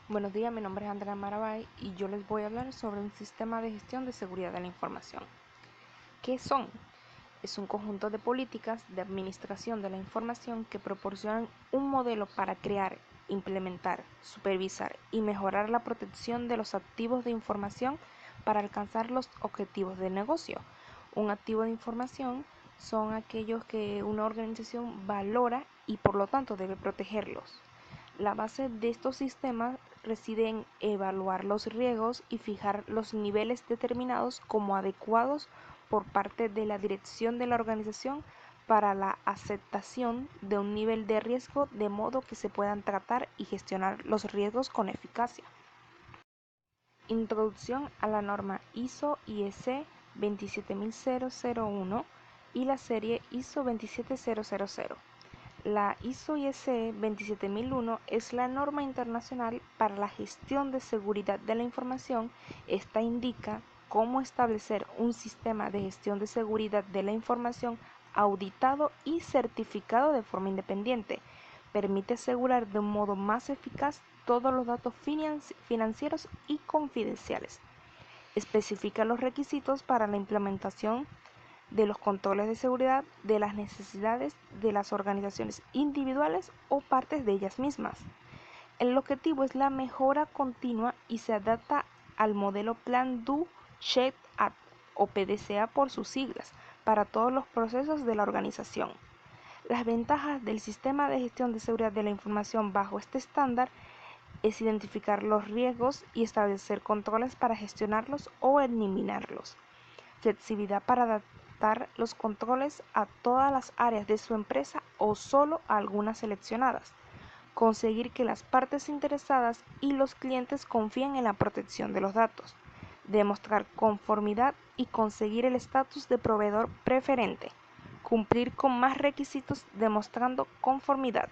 Buenos días, mi nombre es Andrea Marabay y yo les voy a hablar sobre un sistema de gestión de seguridad de la información. ¿Qué son? Es un conjunto de políticas de administración de la información que proporcionan un modelo para crear, implementar, supervisar y mejorar la protección de los activos de información para alcanzar los objetivos del negocio. Un activo de información son aquellos que una organización valora y por lo tanto debe protegerlos. La base de estos sistemas reside en evaluar los riesgos y fijar los niveles determinados como adecuados por parte de la dirección de la organización para la aceptación de un nivel de riesgo de modo que se puedan tratar y gestionar los riesgos con eficacia. Introducción a la norma ISO/IEC 27001 y la serie ISO 27000. La ISO/IEC 27001 es la norma internacional para la gestión de seguridad de la información. Esta indica cómo establecer un sistema de gestión de seguridad de la información auditado y certificado de forma independiente. Permite asegurar de un modo más eficaz todos los datos financieros y confidenciales. Especifica los requisitos para la implementación de los controles de seguridad de las necesidades de las organizaciones individuales o partes de ellas mismas. El objetivo es la mejora continua y se adapta al modelo Plan Do Check Act o PDCA por sus siglas para todos los procesos de la organización. Las ventajas del sistema de gestión de seguridad de la información bajo este estándar es identificar los riesgos y establecer controles para gestionarlos o eliminarlos. Flexibilidad para adaptar los controles a todas las áreas de su empresa o solo a algunas seleccionadas. Conseguir que las partes interesadas y los clientes confíen en la protección de los datos. Demostrar conformidad y conseguir el estatus de proveedor preferente. Cumplir con más requisitos demostrando conformidad.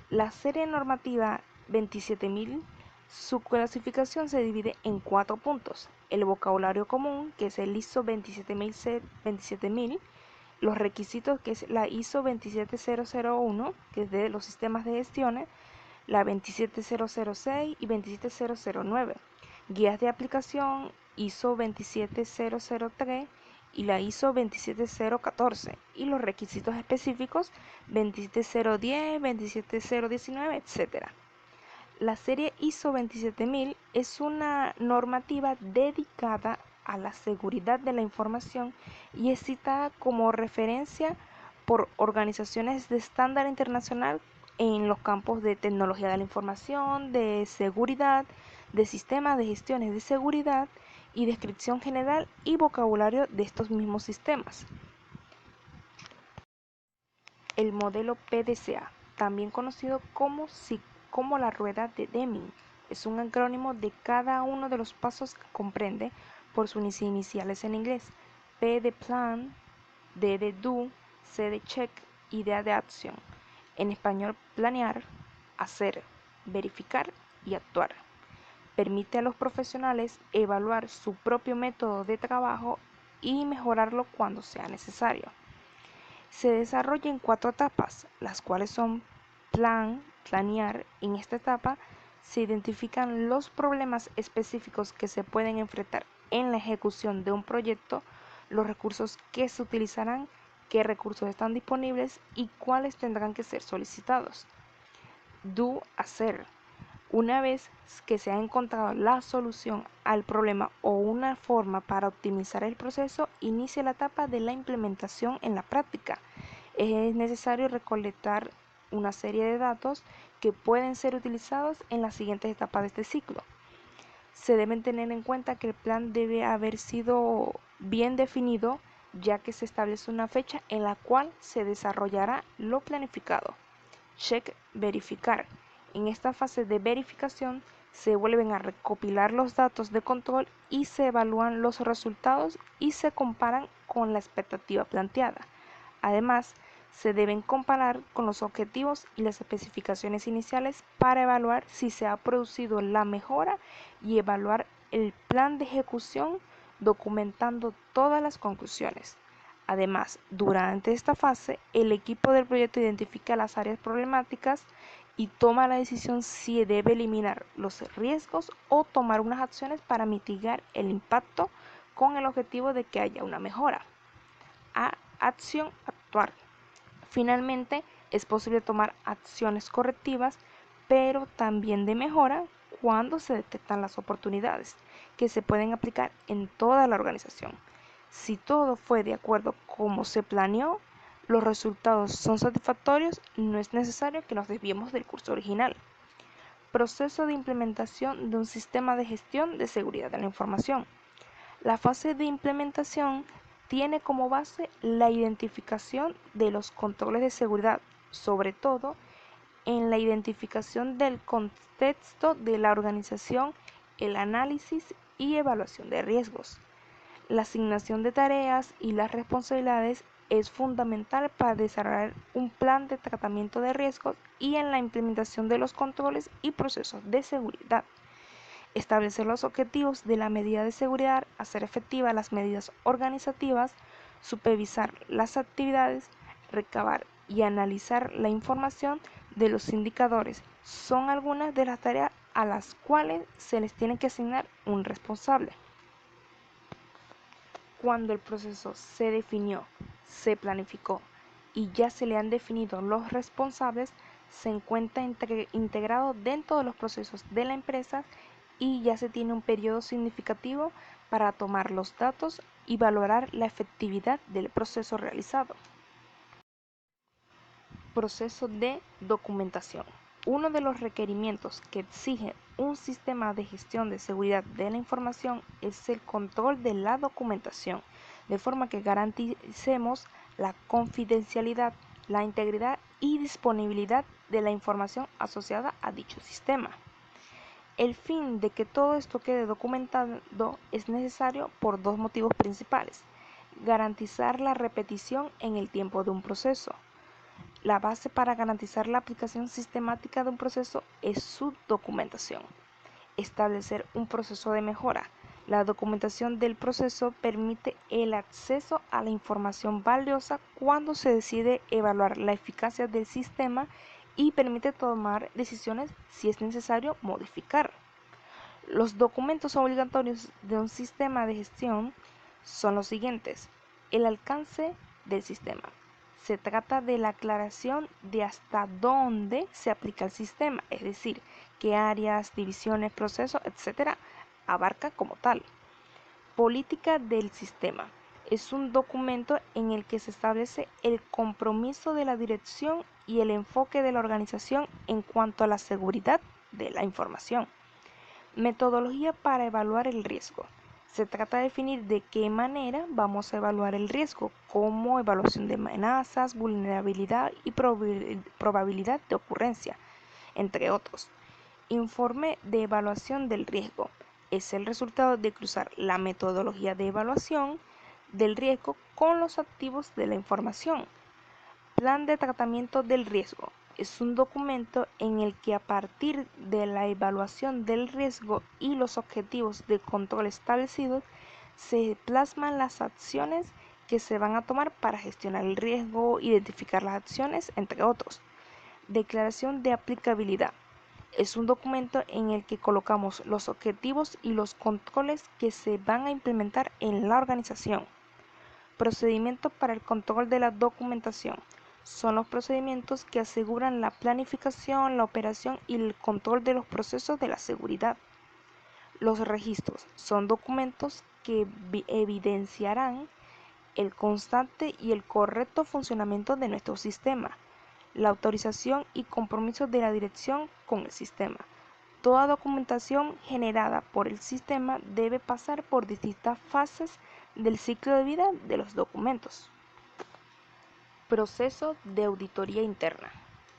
La serie normativa 27000, su clasificación se divide en 4 puntos: el vocabulario común, que es el ISO 27000, los requisitos, que es la ISO 27001, que es de los sistemas de gestión, la 27006 y 27009, guías de aplicación ISO 27003 y la ISO 27014, y los requisitos específicos 27010, 27019, etc. La serie ISO 27000 es una normativa dedicada a la seguridad de la información y es citada como referencia por organizaciones de estándar internacional en los campos de tecnología de la información, de seguridad, de sistemas de gestiones de seguridad y descripción general y vocabulario de estos mismos sistemas. El modelo PDCA, también conocido como la rueda de Deming, es un acrónimo de cada uno de los pasos que comprende por sus iniciales en inglés: P de plan, D de do, C de check y D de acción. En español: planear, hacer, verificar y actuar. Permite a los profesionales evaluar su propio método de trabajo y mejorarlo cuando sea necesario. Se desarrolla en 4 etapas, las cuales son planear. En esta etapa se identifican los problemas específicos que se pueden enfrentar en la ejecución de un proyecto, los recursos que se utilizarán, qué recursos están disponibles y cuáles tendrán que ser solicitados. Hacer. Una vez que se ha encontrado la solución al problema o una forma para optimizar el proceso, inicia la etapa de la implementación en la práctica. Es necesario recolectar una serie de datos que pueden ser utilizados en las siguientes etapas de este ciclo. Se deben tener en cuenta que el plan debe haber sido bien definido, ya que se establece una fecha en la cual se desarrollará lo planificado. Check, verificar. En esta fase de verificación se vuelven a recopilar los datos de control y se evalúan los resultados y se comparan con la expectativa planteada. Además, se deben comparar con los objetivos y las especificaciones iniciales para evaluar si se ha producido la mejora y evaluar el plan de ejecución, documentando todas las conclusiones. Además, durante esta fase, el equipo del proyecto identifica las áreas problemáticas y toma la decisión si debe eliminar los riesgos o tomar unas acciones para mitigar el impacto con el objetivo de que haya una mejora. Acción, actuar. Finalmente, es posible tomar acciones correctivas, pero también de mejora cuando se detectan las oportunidades que se pueden aplicar en toda la organización. Si todo fue de acuerdo como se planeó, los resultados son satisfactorios, no es necesario que nos desviemos del curso original. Proceso de implementación de un sistema de gestión de seguridad de la información. La fase de implementación tiene como base la identificación de los controles de seguridad, sobre todo en la identificación del contexto de la organización, el análisis y evaluación de riesgos. La asignación de tareas y las responsabilidades es fundamental para desarrollar un plan de tratamiento de riesgos y en la implementación de los controles y procesos de seguridad. Establecer los objetivos de la medida de seguridad, hacer efectivas las medidas organizativas, supervisar las actividades, recabar y analizar la información de los indicadores son algunas de las tareas a las cuales se les tiene que asignar un responsable. Cuando el proceso se definió, se planificó y ya se le han definido los responsables, se encuentra integrado dentro de los procesos de la empresa y ya se tiene un periodo significativo para tomar los datos y valorar la efectividad del proceso realizado. Proceso de documentación. Uno de los requerimientos que exige un sistema de gestión de seguridad de la información es el control de la documentación, de forma que garanticemos la confidencialidad, la integridad y disponibilidad de la información asociada a dicho sistema. El fin de que todo esto quede documentado es necesario por dos motivos principales: garantizar la repetición en el tiempo de un proceso. La base para garantizar la aplicación sistemática de un proceso es su documentación. Establecer un proceso de mejora. La documentación del proceso permite el acceso a la información valiosa cuando se decide evaluar la eficacia del sistema y permite tomar decisiones si es necesario modificar. Los documentos obligatorios de un sistema de gestión son los siguientes: el alcance del sistema. Se trata de la aclaración de hasta dónde se aplica el sistema, es decir, qué áreas, divisiones, procesos, etc. abarca como tal. Política del sistema. Es un documento en el que se establece el compromiso de la dirección y el enfoque de la organización en cuanto a la seguridad de la información. Metodología para evaluar el riesgo. Se trata de definir de qué manera vamos a evaluar el riesgo, como evaluación de amenazas, vulnerabilidad y probabilidad de ocurrencia, entre otros. Informe de evaluación del riesgo. Es el resultado de cruzar la metodología de evaluación del riesgo con los activos de la información. Plan de tratamiento del riesgo. Es un documento en el que, a partir de la evaluación del riesgo y los objetivos de control establecidos, se plasman las acciones que se van a tomar para gestionar el riesgo, identificar las acciones, entre otros. Declaración de aplicabilidad. Es un documento en el que colocamos los objetivos y los controles que se van a implementar en la organización. Procedimiento para el control de la documentación. Son los procedimientos que aseguran la planificación, la operación y el control de los procesos de la seguridad. Los registros son documentos que evidenciarán el constante y el correcto funcionamiento de nuestro sistema, la autorización y compromiso de la dirección con el sistema. Toda documentación generada por el sistema debe pasar por distintas fases del ciclo de vida de los documentos. Proceso de auditoría interna.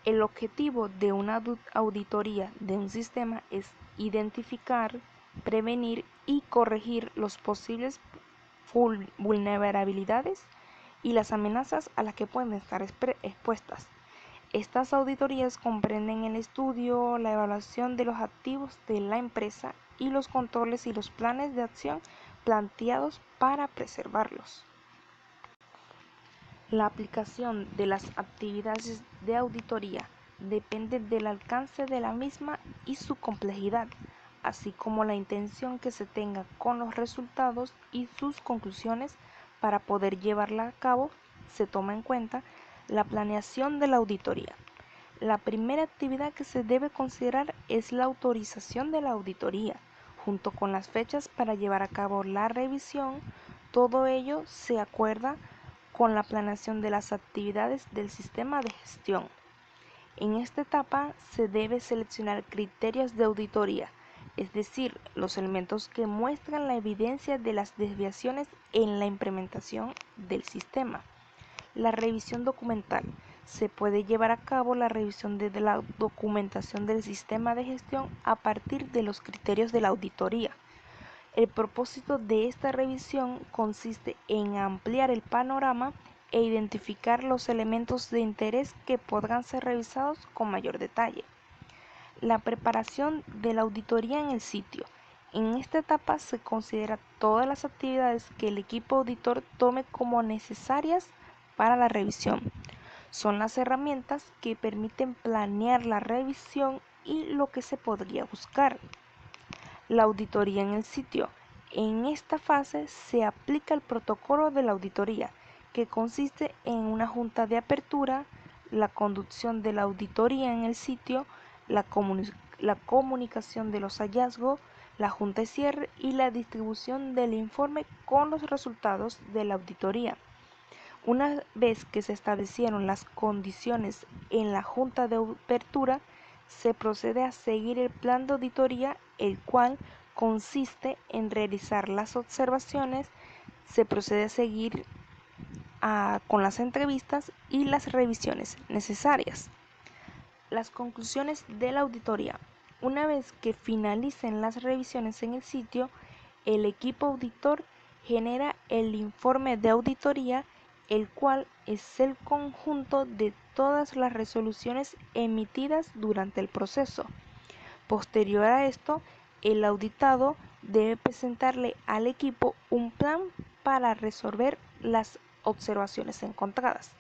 El objetivo de una auditoría de un sistema es identificar, prevenir y corregir los posibles vulnerabilidades y las amenazas a las que pueden estar expuestas. Estas auditorías comprenden el estudio, la evaluación de los activos de la empresa y los controles y los planes de acción planteados para preservarlos. La aplicación de las actividades de auditoría depende del alcance de la misma y su complejidad, así como la intención que se tenga con los resultados y sus conclusiones. Para poder llevarla a cabo, se toma en cuenta la planeación de la auditoría. La primera actividad que se debe considerar es la autorización de la auditoría, junto con las fechas para llevar a cabo la revisión. Todo ello se acuerda con la planeación de las actividades del sistema de gestión. En esta etapa se debe seleccionar criterios de auditoría, es decir, los elementos que muestran la evidencia de las desviaciones en la implementación del sistema. La revisión documental. Se puede llevar a cabo la revisión de la documentación del sistema de gestión a partir de los criterios de la auditoría. El propósito de esta revisión consiste en ampliar el panorama e identificar los elementos de interés que podrán ser revisados con mayor detalle. La preparación de la auditoría en el sitio. En esta etapa se considera todas las actividades que el equipo auditor tome como necesarias para la revisión. Son las herramientas que permiten planear la revisión y lo que se podría buscar. La auditoría en el sitio. En esta fase se aplica el protocolo de la auditoría, que consiste en una junta de apertura, la conducción de la auditoría en el sitio, la comunicación de los hallazgos, la junta de cierre y la distribución del informe con los resultados de la auditoría. Una vez que se establecieron las condiciones en la junta de apertura, se procede a seguir el plan de auditoría, el cual consiste en realizar las observaciones. Se procede a seguir con las entrevistas y las revisiones necesarias. Las conclusiones de la auditoría. Una vez que finalicen las revisiones en el sitio, el equipo auditor genera el informe de auditoría, el cual es el conjunto de todas las resoluciones emitidas durante el proceso. Posterior a esto, el auditado debe presentarle al equipo un plan para resolver las observaciones encontradas.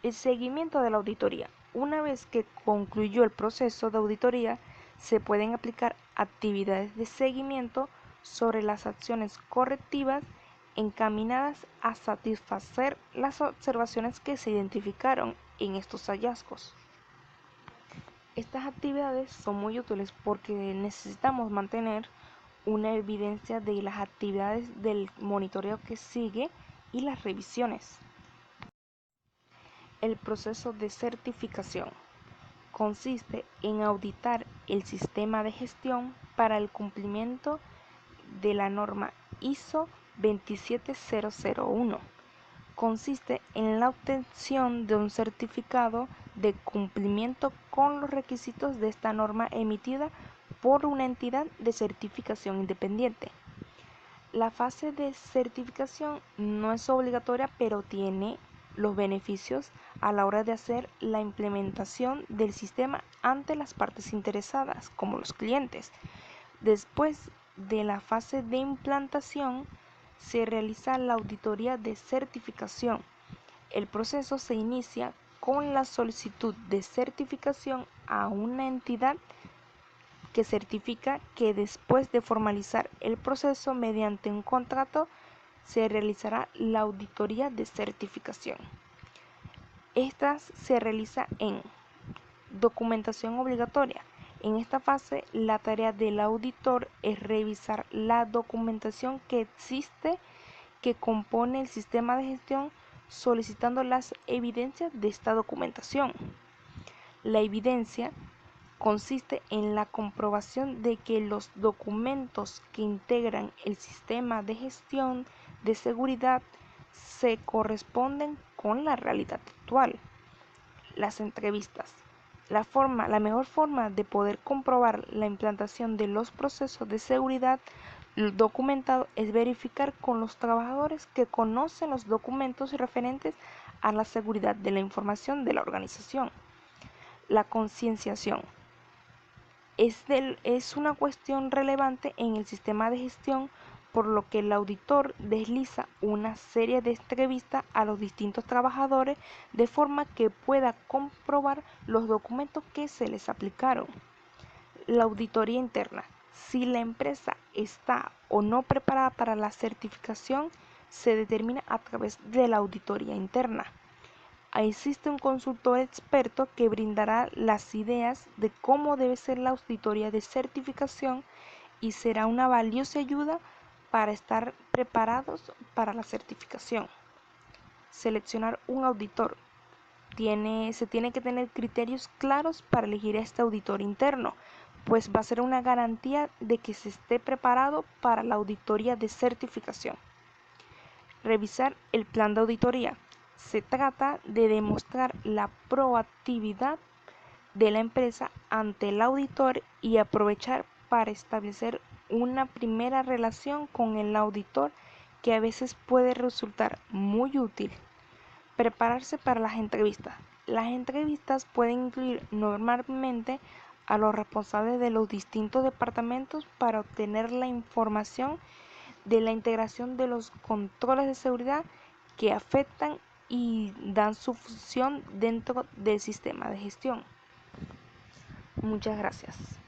El seguimiento de la auditoría. Una vez que concluyó el proceso de auditoría, se pueden aplicar actividades de seguimiento sobre las acciones correctivas encaminadas a satisfacer las observaciones que se identificaron en estos hallazgos. Estas actividades son muy útiles porque necesitamos mantener una evidencia de las actividades del monitoreo que sigue y las revisiones. El proceso de certificación consiste en auditar el sistema de gestión para el cumplimiento de la norma ISO 27001. Consiste en la obtención de un certificado de cumplimiento con los requisitos de esta norma emitida por una entidad de certificación independiente. La fase de certificación no es obligatoria, pero tiene los beneficios a la hora de hacer la implementación del sistema ante las partes interesadas, como los clientes. Después de la fase de implantación, se realiza la auditoría de certificación. El proceso se inicia con la solicitud de certificación a una entidad que certifica, que después de formalizar el proceso mediante un contrato, se realizará la auditoría de certificación. Esta se realiza en documentación obligatoria. En esta fase, la tarea del auditor es revisar la documentación que existe, que compone el sistema de gestión, solicitando las evidencias de esta documentación. La evidencia consiste en la comprobación de que los documentos que integran el sistema de gestión de seguridad se corresponden con la realidad actual. Las entrevistas. La mejor forma de poder comprobar la implantación de los procesos de seguridad documentado es verificar con los trabajadores que conocen los documentos referentes a la seguridad de la información de la organización. La concienciación es una cuestión relevante en el sistema de gestión por lo que el auditor desliza una serie de entrevistas a los distintos trabajadores de forma que pueda comprobar los documentos que se les aplicaron. La auditoría interna. Si la empresa está o no preparada para la certificación, se determina a través de la auditoría interna. Existe un consultor experto que brindará las ideas de cómo debe ser la auditoría de certificación y será una valiosa ayuda para estar preparados para la certificación. Seleccionar un auditor. Se tiene que tener criterios claros para elegir a este auditor interno, pues va a ser una garantía de que se esté preparado para la auditoría de certificación. Revisar el plan de auditoría. Se trata de demostrar la proactividad de la empresa ante el auditor y aprovechar para establecer una primera relación con el auditor que a veces puede resultar muy útil. Prepararse para las entrevistas. Las entrevistas pueden incluir normalmente a los responsables de los distintos departamentos para obtener la información de la integración de los controles de seguridad que afectan y dan su función dentro del sistema de gestión. Muchas gracias.